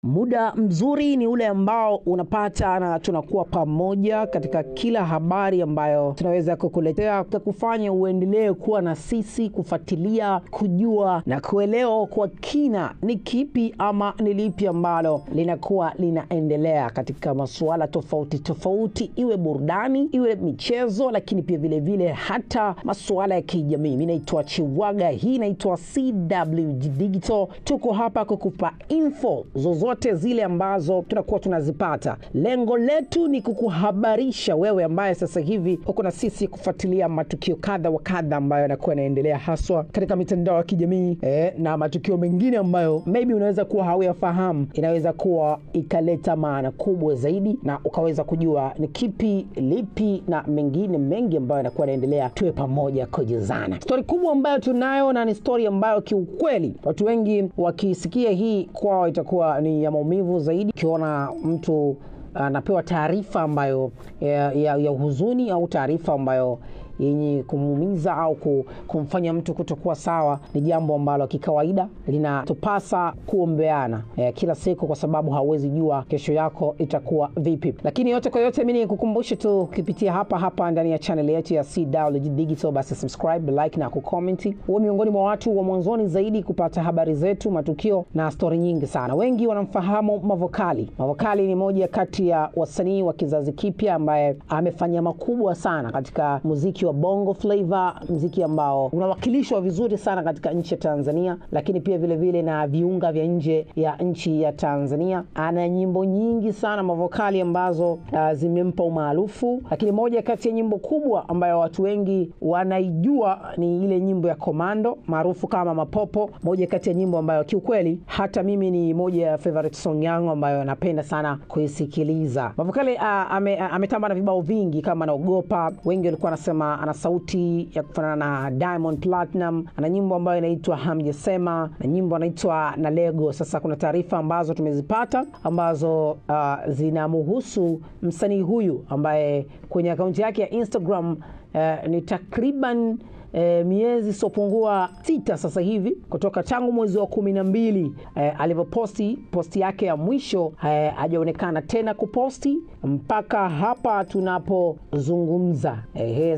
Muda mzuri ni ule ambao unapata na tunakuwa pamoja katika kila habari ambayo tunaweza kukuletea, kufanya uendelee kuwa na sisi, kufuatilia, kujua na kuelewa kwa kina ni kipi ama ni lipi ambalo linakuwa linaendelea katika masuala tofauti tofauti, iwe burudani, iwe michezo, lakini pia vile vile hata masuala ya kijamii. Mimi naitwa Chiwaga, hii inaitwa CWG Digital. Tuko hapa kukupa info zozote zile ambazo tunakuwa tunazipata. Lengo letu ni kukuhabarisha wewe ambaye sasa hivi uko na sisi, kufuatilia matukio kadha wa kadha ambayo yanakuwa yanaendelea haswa katika mitandao ya kijamii na matukio mengine ambayo maybe unaweza kuwa hauyafahamu, inaweza kuwa ikaleta maana kubwa zaidi na ukaweza kujua ni kipi lipi na mengine mengi ambayo yanakuwa yanaendelea. Tuwe pamoja kujuzana. Story kubwa ambayo tunayo na ni story ambayo kiukweli watu wengi wakisikia hii kwao itakuwa ni ya maumivu zaidi. Ukiona mtu anapewa taarifa ambayo ya huzuni au taarifa ambayo yenye kumuumiza au kumfanya mtu kutokuwa sawa, ni jambo ambalo kikawaida linatupasa kuombeana kila siku, kwa sababu hauwezi jua kesho yako itakuwa vipi. Lakini yote kwa yote, mimi nikukumbushe tu kupitia hapa ndani ya channel yetu ya CWG Digital, basi subscribe, like na kucomment. Uwe miongoni mwa watu wa mwanzoni zaidi kupata habari zetu, matukio na story nyingi sana. Wengi wanamfahamu Mavokali. Mavokali ni moja kati ya wasanii wa kizazi kipya ambaye amefanya makubwa sana katika muziki wa Bongo Flavor, muziki ambao unawakilishwa vizuri sana katika nchi ya Tanzania, lakini pia vile vile na viunga vya nje ya nchi ya Tanzania. Ana nyimbo nyingi sana Mavokali ambazo zimempa umaarufu, lakini moja kati ya nyimbo kubwa ambayo watu wengi wanaijua ni ile nyimbo ya Komando maarufu kama Mapopo. Moja kati ya nyimbo ambayo kiukweli hata mimi ni moja ya favorite song yangu ambayo napenda sana kuisikiliza. Mavokali ametamba na vibao vingi kama Naogopa. Wengi walikuwa wanasema ana sauti ya kufanana na Diamond Platinum. Ana nyimbo ambayo inaitwa Hamjasema na nyimbo inaitwa Na Lego. Sasa kuna taarifa ambazo tumezipata ambazo zinamhusu msanii huyu ambaye kwenye akaunti yake ya Instagram ni takriban miezi sopungua 6 sasa hivi kutoka tangu mwezi wa 12 posti yake ya mwisho hajaonekana tena kuposti mpaka hapa tunapozungumza.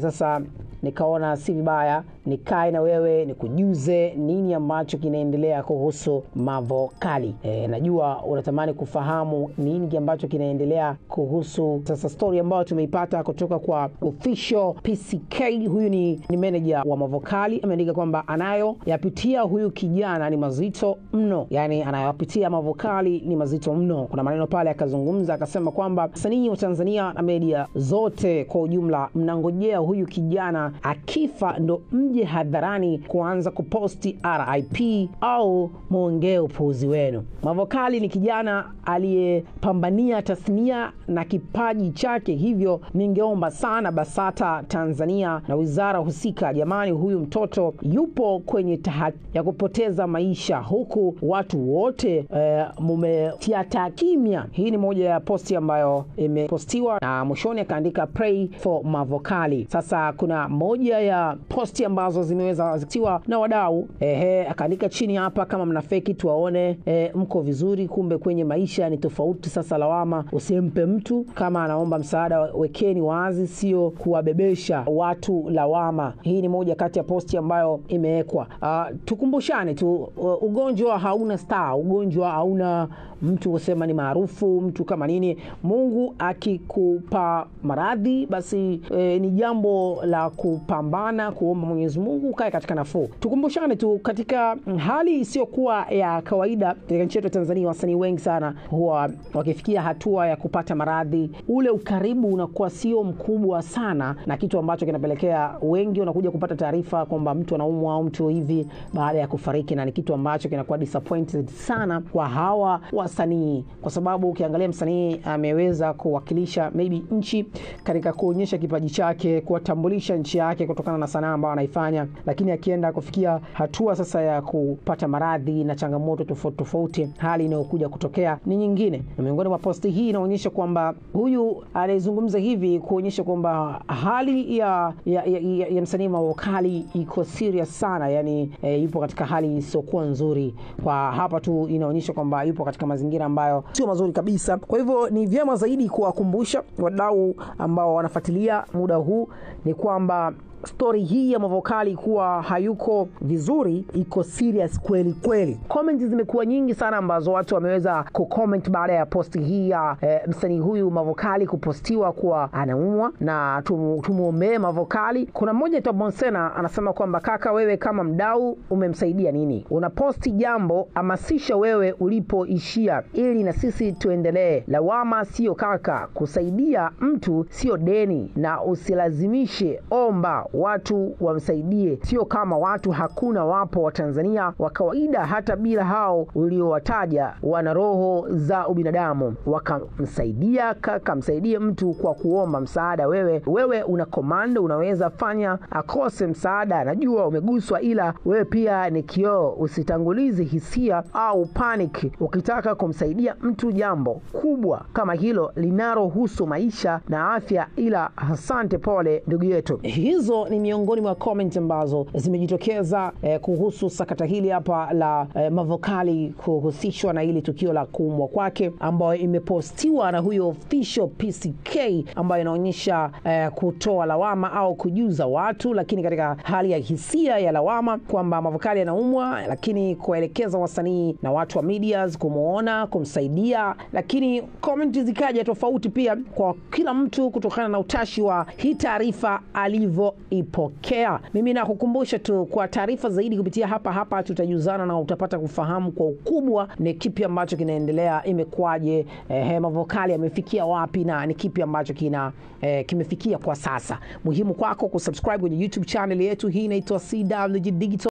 Sasa nikaona si vibaya nikae na wewe nikujuze nini ambacho kinaendelea kuhusu Mavokali. Najua unatamani kufahamu nini ambacho kinaendelea kuhusu sasa story ambayo tumeipata kutoka kwa official PCK. Huyu ni manager wa Mavokali. Ameandika kwamba anayoyapitia huyu kijana ni mazito mno, yani anayopitia Mavokali ni mazito mno. Kuna maneno pale akazungumza akasema kwamba wasanii wa Tanzania na media zote kwa ujumla mnangojea huyu kijana akifa ndo mje hadharani kuanza kuposti RIP au muongee upuuzi wenu. Mavokali ni kijana aliyepambania tasnia na kipaji chake, hivyo ningeomba sana BASATA Tanzania na wizara husika, jamani, huyu mtoto yupo kwenye tahati ya kupoteza maisha, huku watu wote mumetiata kimya. Hii ni moja ya posti ambayo imepostiwa na mwishoni akaandika pray for Mavokali. Sasa kuna moja ya posti ambazo zimeweza zikitiwa na wadau, akaandika chini hapa, kama mnafeki tuwaone mko vizuri, kumbe kwenye maisha ni tofauti. Sasa lawama usimpe mtu, kama anaomba msaada wekeni wazi, sio kuwabebesha watu lawama. Hii ni moja kati ya posti ambayo imewekwa. Tukumbushane tu, ugonjwa hauna star, ugonjwa hauna mtu usema ni maarufu, mtu kama nini. Mungu akikupa maradhi basi ni jambo la kupambana, kuomba Mwenyezi Mungu ukae katika nafuu. Tukumbushane tu, katika hali isiyokuwa ya kawaida katika nchi yetu ya Tanzania, wasanii wengi sana huwa wakifikia hatua ya kupata maradhi, ule ukaribu unakuwa sio mkubwa sana, na kitu ambacho kinapelekea wengi wanakuja kupata taarifa kwamba mtu anaumwa au mtu hivi baada ya kufariki, na ni kitu ambacho kinakuwa disappointed sana kwa hawa wasanii, kwa sababu ukiangalia msanii ameweza kuwakilisha maybe nchi katika kuonyesha kipaji chake, kuwatambulisha nchi yake kutokana na sanaa ambayo anaifanya. anafanya, lakini akienda kufikia hatua sasa ya kupata maradhi na changamoto tofauti, hali inayokuja kutokea ni nyingine. Na miongoni mwa posti hii inaonyesha kwamba huyu anayezungumza hivi kuonyesha kwamba hali ya msanii Mavokali iko serious sana, yani yupo katika hali isiyokuwa nzuri. Kwa hapa tu inaonyesha kwamba yupo katika mazingira ambayo sio mazuri kabisa. Kwa hivyo ni vyema zaidi kuwakumbusha wadau ambao wanafuatilia muda huu ni kwamba story hii ya Mavokali kuwa hayuko vizuri iko serious kweli kweli. Comments zimekuwa nyingi sana ambazo watu wameweza kucomment baada ya posti hii ya msanii huyu Mavokali kupostiwa kuwa anaumwa, na tumuombee Mavokali. Kuna mmoja anaitwa Bonsena anasema kwamba kaka, wewe kama mdau umemsaidia nini? Unaposti jambo, hamasisha wewe ulipoishia ili na sisi tuendelee. Lawama sio kaka, kusaidia mtu sio deni, na usilazimishe, omba watu wamsaidie. Sio kama watu hakuna, wapo wa Tanzania wa kawaida hata bila hao uliowataja, wana roho za ubinadamu, wakamsaidia. Kaka, msaidie mtu kwa kuomba msaada. Wewe una komando, unaweza fanya akose msaada. Najua umeguswa, ila wewe pia ni kioo, usitangulizi hisia au panic ukitaka kumsaidia mtu jambo kubwa kama hilo linalohusu maisha na afya. Ila asante, pole ndugu yetu. Hizo ni miongoni mwa comment ambazo zimejitokeza kuhusu sakata hili hapa la Mavokali kuhusishwa na hili tukio la kuumwa kwake, ambayo imepostiwa na huyo official PCK, ambayo inaonyesha kutoa lawama au kujuza watu, lakini katika hali ya hisia ya lawama kwamba Mavokali anaumwa, lakini kuelekeza wasanii na watu wa medias kumuona, kumsaidia. Lakini comment zikaja tofauti pia kwa kila mtu kutokana na utashi wa hii taarifa alivyoipokea. Mimi nakukumbusha tu, kwa taarifa zaidi kupitia hapa tutajuzana na utapata kufahamu kwa ukubwa ni kipi ambacho kinaendelea, imekuaje, Mavokali amefikia wapi na ni kipi ambacho kimefikia kwa sasa. Muhimu kwako kusubscribe kwenye YouTube channel yetu. Hii inaitwa CWG Digital.